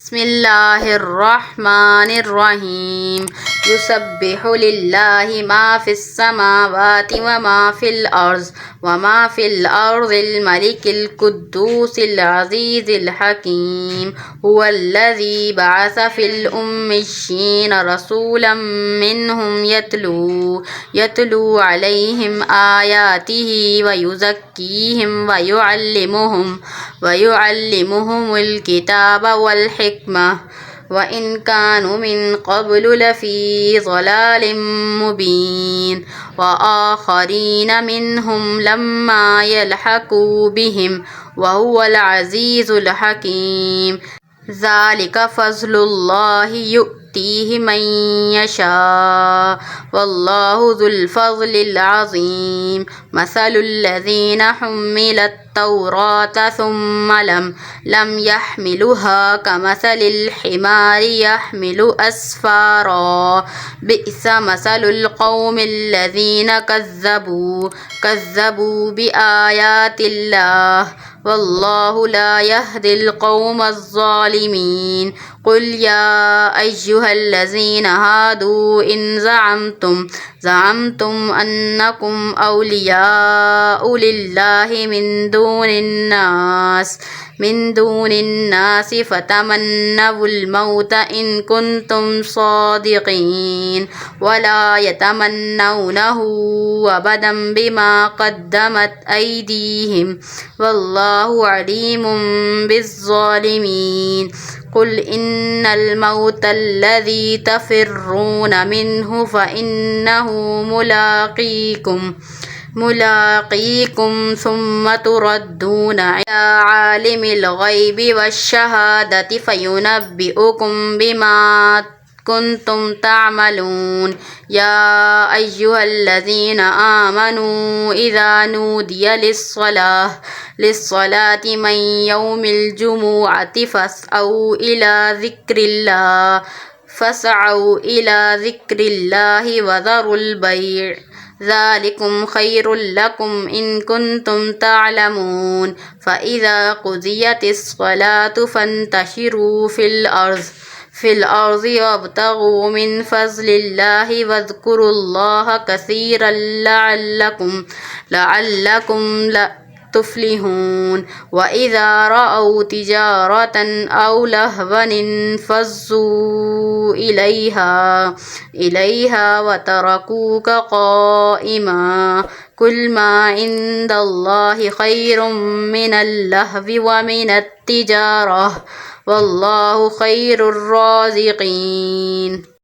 बिस्मिल्लाहिर्रहमानिर्रहीम युसब्बिहु लिल्लाहि मा फिस समावाति व मा फिल अर्ज़िल मलिकिल कुद्दूसिल अज़ीज़िल हकीम हुवल्लज़ी बअस फिल उम्मिय्यीना रसूलन मिनहुम यतलू अलैहिम आयातिही व युज़क्कीहिम व युअल्लिमुहुमुल किताब वल हिकमह व इन कानू मिन क़ब्लु लफ़ी ज़लालिम मुबीन व आख़रीन मिनहुम लम्मा यल्हक़ू बिहिम व हुवल अज़ीज़ुल हकीम ज़ालिका फ़ज़्लुल्लाहि युअतीहि मन यशा वल्लाहु ज़ुल फ़ज़्लिल अज़ीम मसलुल लज़ीना हुम्मिलत तौरात सुम्मा लम यहमिलुहा कमसलिल हिमारि यहमिलु अस्फ़ारा बि'स मसलुल क़ौमिल लज़ीना कज़्ज़बू बिआयातिल्लाह वल्लाहु ला यहदिल क़ौमज़ ज़ालिमीन क़ुल या अय्युहल्लज़ीना हादू इन ज़अमतुम अन्नकुम औलियाउ लिल्लाहि मिन दूनिन्नास फ़तमन्नवुल मौत इन कुन्तुम सादिक़ीन वला यतमन्नौनहु अबदन बिमा क़द्दमत ऐदीहिम वल्लाहु अलीमुम बिज़्ज़ालिमीन क़ुल इन्नल मौतल्लज़ी तफ़िर्रून मिन्हु फ़इन्नहु मुलाक़ीकुम सुम्मा तुरद्दूना इला आलिमिल ग़ैबि वश्शहादति फ़युनब्बिउकुम बिमा कुन्तुम तअमलून या अय्युहल्लज़ीना आमनू इज़ा नूदिया लिस्सलाति मिन यौमिल जुमुअति फ़स्अऊ इला ज़िक्रिल्लाहि व ज़रुल बैअ ज़ालिकुम खैरुल लकुम इन कुन्तुम तअलमून फ़इज़ा क़ुज़ियतिस्सलातु फ़ंतशिरू फ़िल अर्ज़ि वब्तग़ू मिन फ़ज़्लिल्लाहि वज़्कुरुल्लाह कसीरन लअल्लकुम तुफ़्लिहून व इज़ा रअऊ तिजारतन औ लहवन इंफ़ज़्ज़ू इलैहा व तरकूक क़ाइमा क़ुल मा इंदल्लाहि खैरुम मिनल लहवी व मिनत तिजारह वल्लाहु खैरुर राज़िक़ीन।